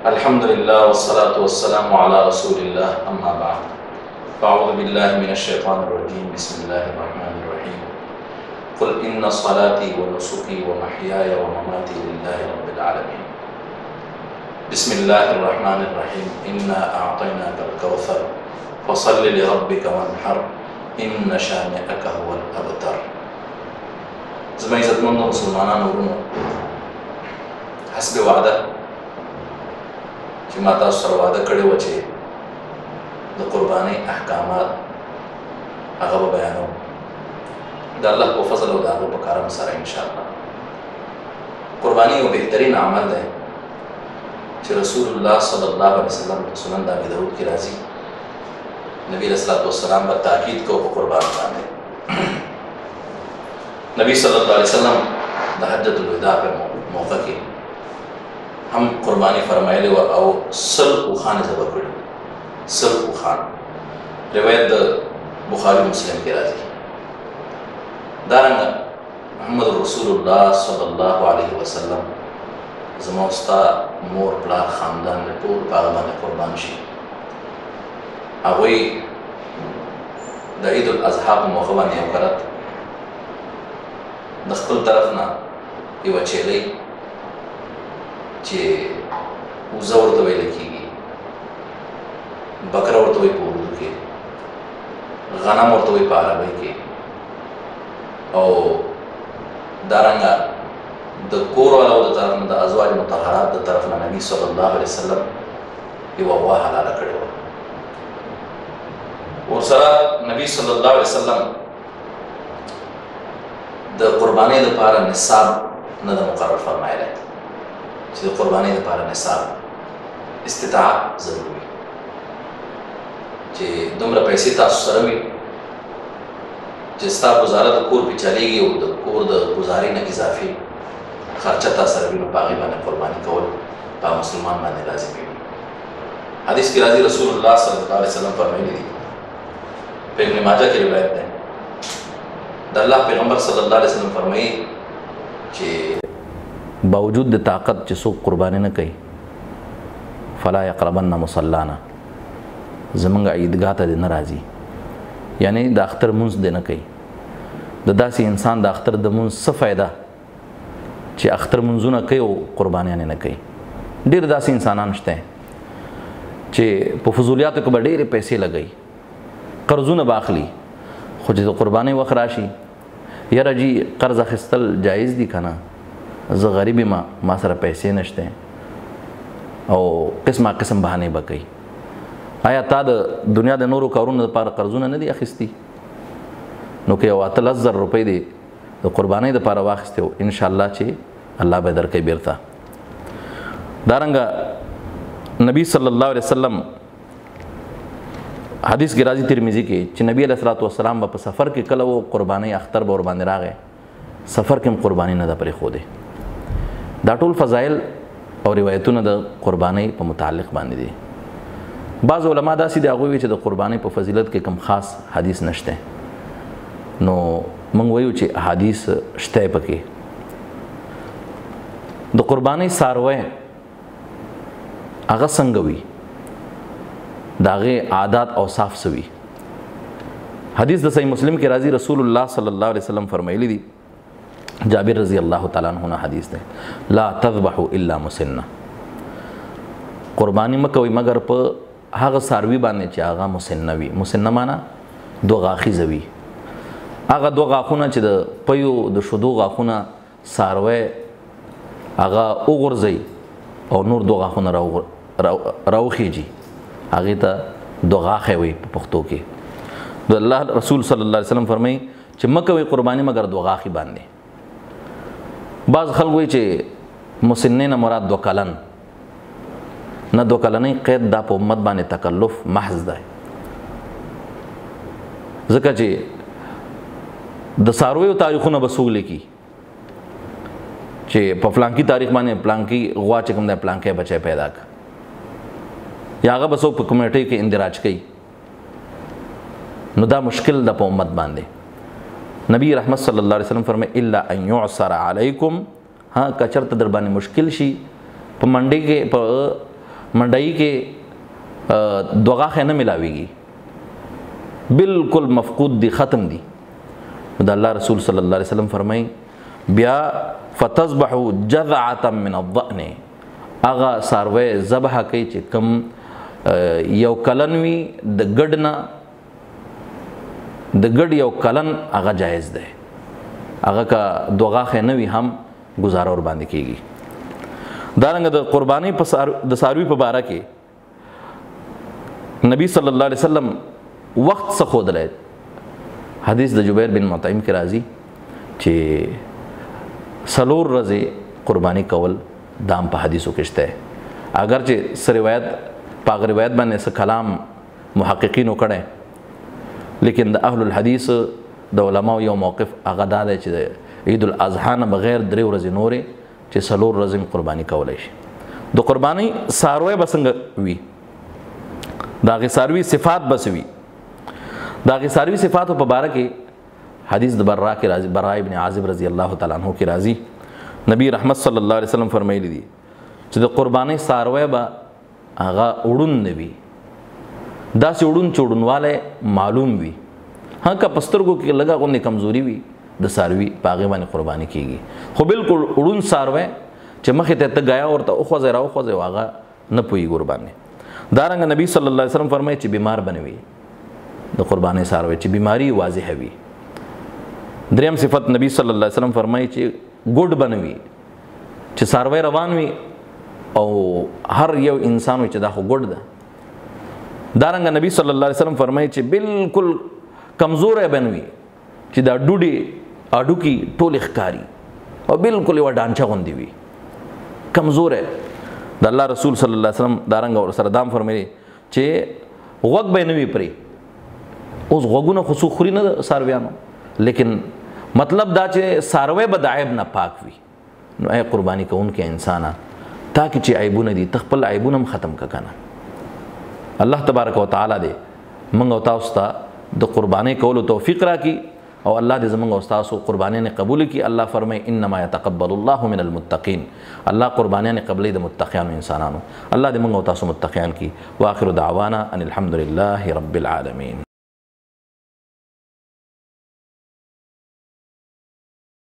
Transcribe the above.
الحمدللہ والصلاة والسلام علی رسول اللہ اما بعد فاعوذ باللہ من الشیطان الرجیم بسم اللہ الرحمن الرحیم قل ان صلاتي ونسكي ومحياي ومماتي لله رب العالمين بسم اللہ الرحمن الرحیم انا اعطیناک الکوثر فصل لربک وانحر ان شانئک هو الابتر. زما عزتمند مسلمانانو ورونو، حسب وعده چې ما تاسو سره وعده کړې وه چې د قربانۍ احکامات هغه به بیانوم د الله په فضل او د هغه په کرم سره انشاءالله. قرباني یو بهترین عمل دی چې رسول الله صلی الله علیه وسلم په سنن د ابي داود کې راځي. نبی علیه الصلوۃ والسلام به تاکید کو په قربان باندې. نبی صلی الله علیه وسلم د حجۃ الوداع په موقع کې هم قربانی فرمایلی و او سل اوښان ذبح کړي. سل اوښان روایت د بخاری مسلم کې راځي. دارنګه محمد رسول الله صلی الله علیه وسلم زما او ستا مور پلار خاندان ټول په هغه باندې قربان شي. هغوی د عید الاضحی په موقع باندې یو کرت د خپل طرف نه یوه چیغۍ چې وزه ورته ویل کېږي، بکره ورته وایي په اردو کې، غنم ورته وایي په عربۍ کې، او دارنګه د کور والاو د طرف نه د ازواج مطهرات د طرف نه نبي صلی الله علیه وسلم یوه غوا حلاله کړې وه. ورسره نبي صلی الله علیه وسلم د قربانۍ دپاره نصاب نه ده مقرر فرمایلی چې د قربانۍ دپاره نصاب استطاعت ضرور وي، چې دومره پیسې تاسو سره وي چې ستا ګزاره د کور پې چلیږي او د کور د ګزارې نه اضافي خرچه تا سره وي، نو په هغې باندې قرباني کول په مسلمان باندې لازم وي. حدیث کې راځي رسول الله صلی الله علیه وسلم فرمایلي دي، په ابن ماجه کې روایت دی، د الله پیغمبر صلی الله علیه وسلم فرمایي چې باوجود د طاقت چې څوک قرباني نه کوي فلا یقربن مصلانا، زمونږ عیدګاه ته دې نه راځي. یعنی د اختر مونځ دې نه کوي. د داسې انسان د اختر د مونځ څه فایده چې اختر مونځونه کوي او قربانیانې نه کوي. ډېر داسې انسانان شته چې په فضولیاتو کې به ډېرې پیسې لګوي، قرضونه به اخلي، خو چې د قربانۍ وخت راشي یاره جي قرض اخیستل جایز دي که نه، زه غریب یم، ما سره پیسې نشته، او قسمه قسم بهانې به کوي. آیا تا د دنیا د نورو کارونو لپاره قرضونه نه دي اخیستي؟ نو که یو 18,000 روپۍ دی د قربانۍ دپاره واخیستې و، انشاءالله چې الله به درکوي بیرته. دارنګه نبی صلی الله علیه وسلم حدیث کې راځي ترمذي کې چې نبی علیه الصلوۃ والسلام به په سفر کې کله و قربانۍ اختر به ورباندې راغی، سفر کې هم قرباني نه ده پرېښودې. دا ټول فضایل او روایتونه د قربانۍ په متعلق باندې دي. بعض علما داسې دي هغوی وایي چې د قربانۍ په فضیلت کې کوم خاص حدیث نشته، نو موږ وایو چې احادیث شته پکې. د قربانۍ څاروی هغه څنګه وي، د هغې عادات اوصاف څه وي. حدیث د صحیح مسلم کې راځي، رسول الله صلی الله علیه وسلم فرمایلی دي، جابر رضی الله تعالی عنہ نه حدیث ده، لا تذبحوا الا مسنه، قربانی مکوئ مگر په هغه څاروي باندې چې هغه مسنه وي. مسنه معنا دو غاښیزه وي، هغه دو غاښونه چې د پیو د شیدو غاښونه څاروی هغه وغورځوي او نور دو غاښونه راوخیږي، هغې ته دو غاښی وي په پښتو کې. د الله رسول صلی الله علیه وسلم فرمایي چې مکوئ قرباني مگر دو غاښي باندې. بعض خلک وایي چې مسنې نه مراد 2 کلن نه، 2 کلنۍ قید دا په امت باندې تکلف محض دی، ځکه چې د څارویو تاریخونه به څوک لیکي چې په فلانکي تاریخ باندې پلانکي غوا چې کوم دی پلانکی بچی پیدا کړ، یا هغه به څوک په کمیټۍ کې اندراج کوي، نو دا مشکل ده په امت باندې. نبی رحمت صلی الله علیه وسلم فرمایي الا ان يعسر علیکم، ها کچرته در باندې مشکل شي په منډي کې په منډای کې دوه غاښې نه ملاویږي، بالکل مفقود دي، ختم دي. د الله رسول صلی الله علیه وسلم فرمایي بیا فتذبح جذعة من الضأن، هغه څاروی ذبح کوي چې کم یو کلن وي د ګډ نه، د ګډ یو کلن هغه جایز دی، هغه که دوه غاښې نه وي هم گزاره ور باندې کېږي. دارنګه د قربانۍ د څاروي په باره کې نبی صلی الله علیه وسلم وخت څه ښودلی. حدیث د جبیر بن مطعم کې راځي چې 4 ورځې قرباني کول دام په حدیثو کې شته، اگر چې څه روایت په هغه روایت باندې څه کلام محققینو کړی، لیکن د اهل الحدیث د علماو یو موقف هغه دا دی چې د عید الاضحی نه بغیر 3 ورځې نورې چې 4 ورځې قرباني کولی شي. د قربانۍ څاروی به څنګه وي، د هغې څاروي صفات به څه وي. د هغې څاروي صفاتو په باره کې حدیث د برا کې راځي، برا ابن عازب رضی الله تعالی عنہ کې راځي، نبی رحمت صلی الله علیه وسلم فرمایلی دي چې د قربانۍ څاروی به هغه وړون نه وي، داسې وړون چې وړونوالی معلوم وي. ها که په سترګو کې لږه غوندې کمزوري وي د څاروي په هغې باندې قرباني کېږي، خو بالکل وړون څاروی چې مخې ته ته ګیا ورته وخوځئ را وخوځئ او هغه نه پوهېږي ورباندې. دارنګه نبی صلی الله علیه وسلم فرمایي چې بیمار به نه وي د قربانۍ څاروی، چې بیماری واضحه وي. دریم صفت نبی صلی الله علیه وسلم فرمایي چې ګډ به نه وي، چې څاروی روان وي او هر یو انسان وي چې دا خو ګډ ده. دارنګه نبی صلی الله علیه وسلم فرمایي چې بالکل کمزوری به نه وي، چې دا ډوډۍ اډوکي ټولې ښکاري او بالکل یوه ډانچه غوندې وي، کمزوری. د الله رسول صلی الله علیه وسلم دارنګه ورسره دام فرمایي چې غوږ به یې نه وي پرې. اوس غوږونه خو څوک خوري نه د څارویانو، لیکن مطلب دا چې څاروی به د عیب نه پاک وي. نو ای قرباني کوونکی انسانه، تا کې چې عیبونه دي ته خپل عیبونه هم ختم که که نه. الله تبارک وتعالی دې موږ او تاسو ته د قربانۍ کولو توفیق راکړي او الله دې زموږ او تاسو قربانیانې قبول کړي. الله فرمایي انما يتقبل الله من المتقین، الله قربانیانې قبلوي د متقیانو انسانانو. الله دې موږ او تاسو متقیان کړي. واخر دعوانا ان الحمد لله رب العالمین.